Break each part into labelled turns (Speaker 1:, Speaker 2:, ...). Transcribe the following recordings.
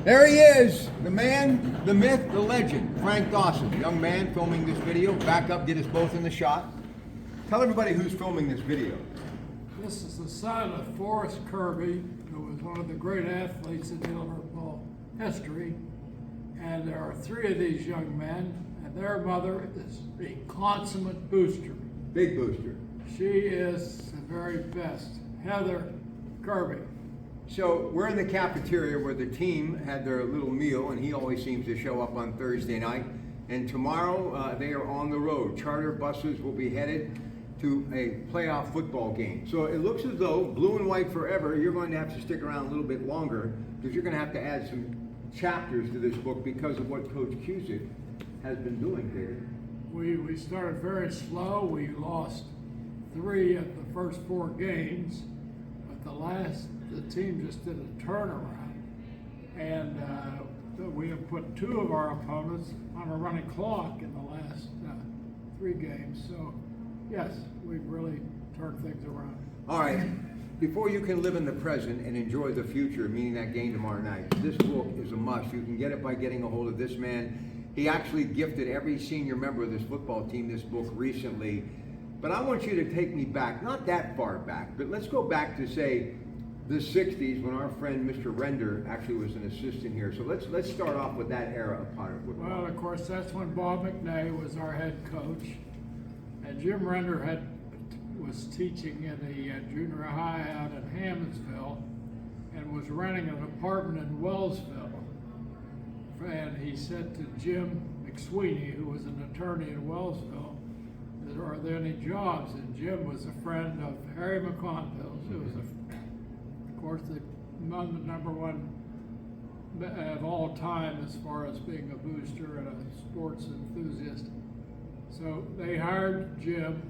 Speaker 1: There he is, the man, the myth, the legend, Frank Dawson, young man filming this video. Back up, get us both in the shot. Tell everybody who's filming this video.
Speaker 2: This is the son of Forrest Kirby, who was one of the great athletes in Liverpool history. And there are three of these young men, and their mother is a consummate booster.
Speaker 1: Big booster.
Speaker 2: She is the very best, Heather Kirby.
Speaker 1: So we're in the cafeteria where the team had their little meal, and he always seems to show up on Thursday night. And tomorrow they are on the road. Charter buses will be headed to a playoff football game. So it looks as though blue and white forever, you're going to have to stick around a little bit longer because you're going to have to add some chapters to this book because of what Coach Cusick has been doing, David.
Speaker 2: We started very slow. We lost 3 of the first 4 games, but the team just did a turnaround. And we have put 2 of our opponents on a running clock in the last 3 games. So, yes, we've really turned things around.
Speaker 1: All right. Before you can live in the present and enjoy the future, meaning that game tomorrow night, this book is a must. You can get it by getting a hold of this man. He actually gifted every senior member of this football team this book recently. But I want you to take me back, not that far back, but let's go back to, say, the 60s when our friend Mr. Render actually was an assistant here. So let's start off with that era of Potter football.
Speaker 2: Well, of course, that's when Bob McNay was our head coach. And Jim Render was teaching in the junior high out in Hammondsville and was renting an apartment in Wellsville. And he said to Jim McSweeney, who was an attorney in Wellsville, are there any jobs? And Jim was a friend of Harry McConville's, who was, of course, the number one of all time as far as being a booster and a sports enthusiast. So they hired Jim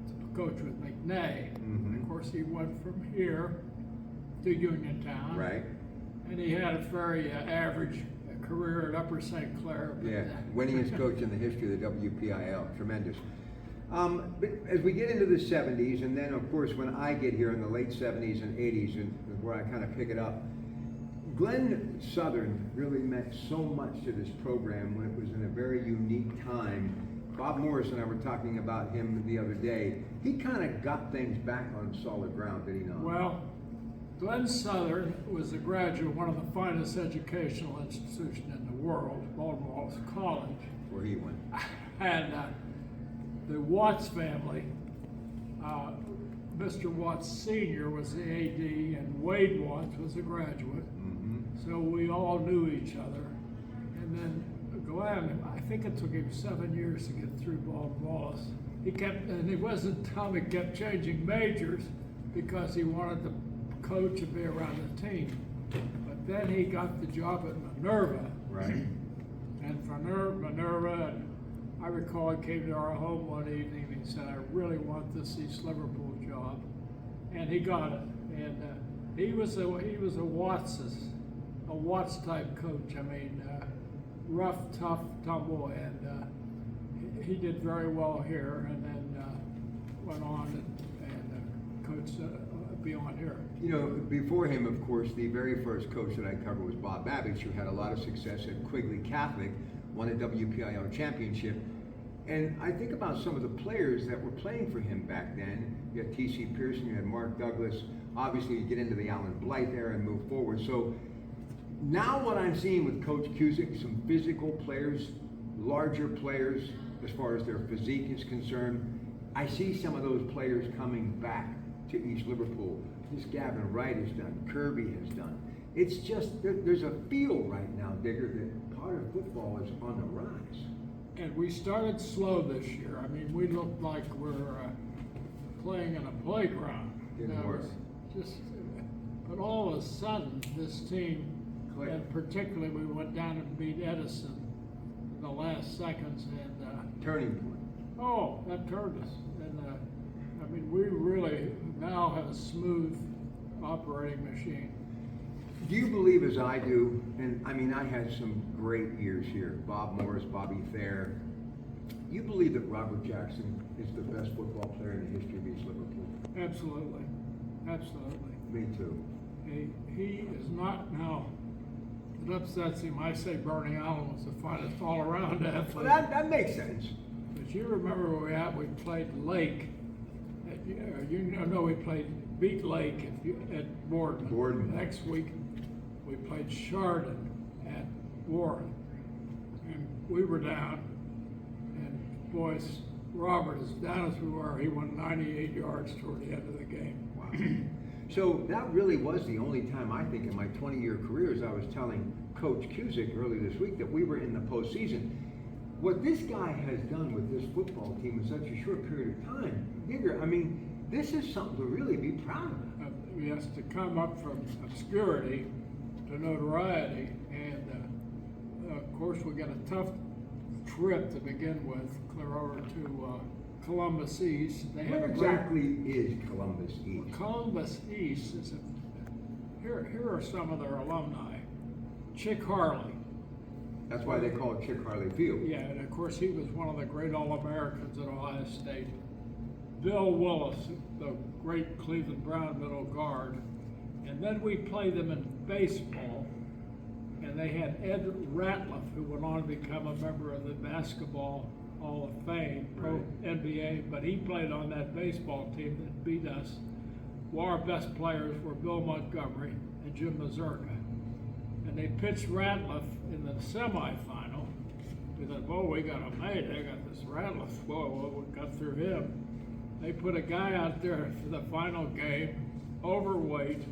Speaker 2: to coach with McNay.
Speaker 1: Mm-hmm.
Speaker 2: Of course, he went from here to Uniontown.
Speaker 1: Right.
Speaker 2: And he had a very average career at Upper St. Clair.
Speaker 1: Yeah, winningest coach in the history of the WPIL. Tremendous. But as we get into the 70s, and then, of course, when I get here in the late 70s and 80s, and where I kind of pick it up, Glenn Southern really meant so much to this program when it was in a very unique time. Bob Morris and I were talking about him the other day. He kind of got things back on solid ground, did he not?
Speaker 2: Well, Glenn Southern was a graduate of one of the finest educational institutions in the world, Baltimore College.
Speaker 1: Where he went.
Speaker 2: And the Watts family, Mr. Watts Sr. was the AD, and Wade Watts was a graduate.
Speaker 1: Mm-hmm.
Speaker 2: So we all knew each other. And then Glenn, I think it took him 7 years to get through Baltimore. And it wasn't until he kept changing majors because he wanted the coach to be around the team. But then he got the job at Minerva.
Speaker 1: Right.
Speaker 2: And for Minerva, and I recall he came to our home one evening and he said, I really want this East Liverpool job. And he got it. And he was a Watts type coach. I mean, rough, tough tomboy. And he did very well here and then went on and coached beyond here.
Speaker 1: You know, before him, of course, the very first coach that I covered was Bob Babbage, who had a lot of success at Quigley Catholic, won a WPIL championship. And I think about some of the players that were playing for him back then. You had T.C. Pearson, you had Mark Douglas. Obviously, you get into the Alan Blythe era and move forward. So now what I'm seeing with Coach Cusick, some physical players, larger players, as far as their physique is concerned, I see some of those players coming back to East Liverpool. This Gavin Wright has done, Kirby has done. It's just, there's a feel right now, Digger, that Potter football is on the rise.
Speaker 2: And we started slow this year. I mean, we looked like we're playing in a playground.
Speaker 1: Didn't work.
Speaker 2: But all of a sudden, this team,
Speaker 1: Click.
Speaker 2: and particularly we went down and beat Edison in the last seconds. And
Speaker 1: Turning point.
Speaker 2: oh, that turned us. And I mean, we really now have a smooth operating machine.
Speaker 1: Do you believe, as I do, and I mean, I had some great years here, Bob Morris, Bobby Thayer. You believe that Robert Jackson is the best football player in the history of East Liverpool?
Speaker 2: Absolutely. Absolutely.
Speaker 1: Me too.
Speaker 2: He is not now. it upsets him. I say Bernie Allen was the finest all-around athlete.
Speaker 1: Well, that makes sense.
Speaker 2: But you remember where we played Lake. We played beat Lake at Borden.
Speaker 1: Borden.
Speaker 2: Next week, we played Chardon at Warren. And we were down. And boys, Robert, as down as we were, he won 98 yards toward the end of the game.
Speaker 1: Wow. So that really was the only time, I think, in my 20-year career, as I was telling Coach Cusick earlier this week, that we were in the postseason. What this guy has done with this football team in such a short period of time, Digger, I mean, this is something to really be proud of.
Speaker 2: He has to come up from obscurity to notoriety, and of course we got a tough trip to begin with, clear over to Columbus East.
Speaker 1: Where exactly is Columbus East?
Speaker 2: Columbus East is here are some of their alumni. Chick Harley.
Speaker 1: That's why they call it Chick Harley Field.
Speaker 2: Yeah, and of course he was one of the great All-Americans at Ohio State. Bill Willis, the great Cleveland Brown middle guard. And then we played them in baseball, and they had Ed Ratliff, who went on to become a member of the Basketball Hall of Fame, pro NBA, but he played on that baseball team that beat us. Well, our best players were Bill Montgomery and Jim Mazurka. And they pitched Ratliff in the semifinal. We thought, whoa, we got a mate. They got this Ratliff. Whoa, we got through him. They put a guy out there for the final game, overweight,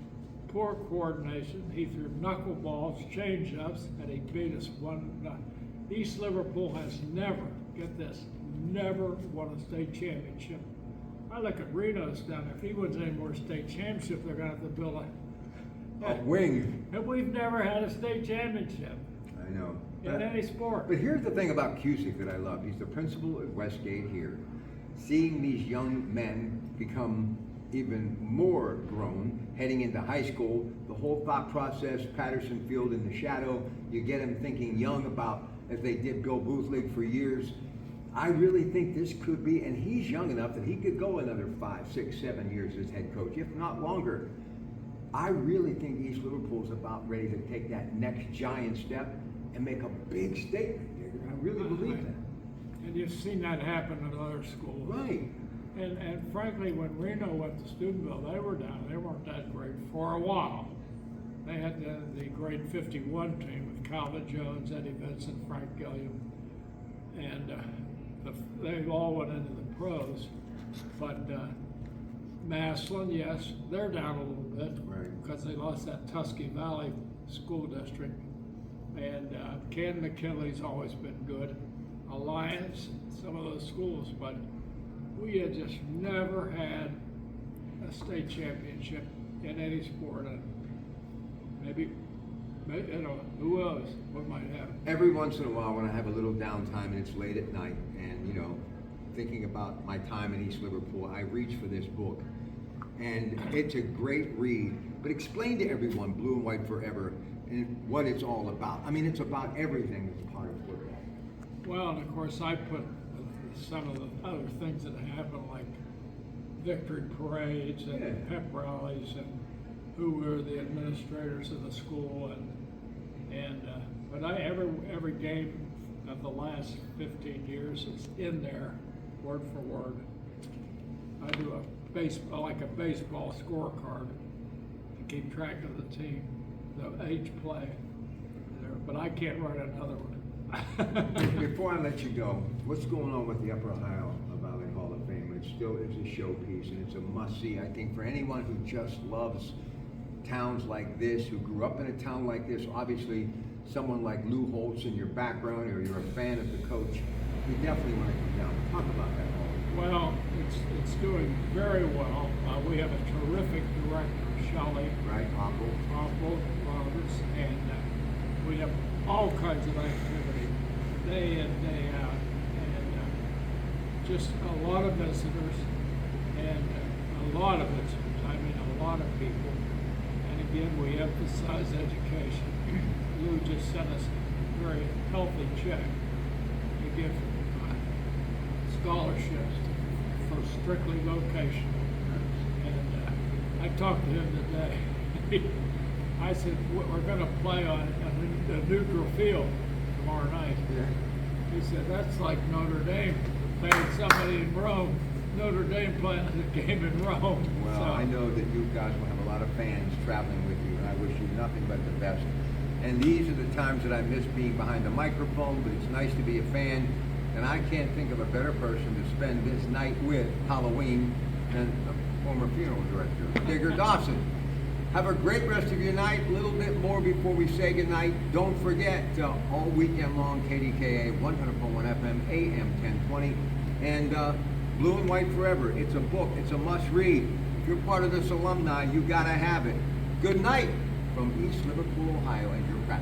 Speaker 2: poor coordination. He threw knuckleballs, change-ups, and he beat us 1-0. East Liverpool has never, get this, never won a state championship. I look at Reno's down there. If he wins any more state championships, they're going to have to build
Speaker 1: A wing.
Speaker 2: And we've never had a state championship
Speaker 1: I know.
Speaker 2: in any sport.
Speaker 1: But here's the thing about Cusick that I love. He's the principal at Westgate here. Seeing these young men become even more grown, heading into high school, the whole thought process, Patterson Field in the shadow, you get them thinking young about, as they did Bill Booth League for years. I really think this could be, and he's young enough that he could go another 5, 6, 7 years as head coach, if not longer. I really think East Liverpool's about ready to take that next giant step and make a big statement, Digger. I really believe that.
Speaker 2: And you've seen that happen at other schools.
Speaker 1: Right.
Speaker 2: And frankly, when Reno went to Steubenville, they were down. They weren't that great for a while. They had the great 51 team with Calvin Jones, Eddie Vincent, Frank Gilliam, and they all went into the pros. But Massillon, yes, they're down a little bit because they lost that Tusky Valley school district. And Ken McKinley's always been good. Alliance, some of those schools, but we had just never had a state championship in any sport. And maybe who knows what might happen.
Speaker 1: Every once in a while when I have a little downtime and it's late at night and, thinking about my time in East Liverpool, I reach for this book. And it's a great read, but explain to everyone Blue and White Forever and what it's all about. I mean, it's about everything that's part of football.
Speaker 2: Well, and of course, I put some of the other things that happen, like victory parades and pep rallies, and who were the administrators of the school, but every game of the last 15 years is in there, word for word. I do a baseball scorecard to keep track of the team, each play, but I can't write another one.
Speaker 1: Before I let you go, what's going on with the Upper Ohio Valley Hall of Fame? It still is a showpiece, and it's a must-see, I think, for anyone who just loves towns like this, who grew up in a town like this. Obviously, someone like Lou Holtz in your background, or you're a fan of the coach, you definitely want to come down and talk about that hall.
Speaker 2: Well, it's doing very well. We have a terrific director, Shelley.
Speaker 1: Right,
Speaker 2: Opel Roberts, and we have all kinds of activity, day in, day out, and just a lot of visitors, and a lot of people. And again, we emphasize education. Lou just sent us a very healthy check to give scholarships for strictly vocational. And I talked to him today. I said, we're going to play on a neutral field tomorrow night.
Speaker 1: Yeah.
Speaker 2: He said, that's like Notre Dame playing somebody in Rome. Notre Dame playing a game in Rome.
Speaker 1: Well,
Speaker 2: So,
Speaker 1: I know that you guys will have a lot of fans traveling with you, and I wish you nothing but the best. And these are the times that I miss being behind the microphone, but it's nice to be a fan. And I can't think of a better person to spend this night with, Halloween, than a former funeral director, Digger Dawson. Have a great rest of your night. A little bit more before we say goodnight. Don't forget, all weekend long, KDKA 100.1 FM, AM 1020, and Blue and White Forever. It's a book. It's a must-read. If you're part of this alumni, you got to have it. Good night from East Liverpool, Ohio, and your Pratt.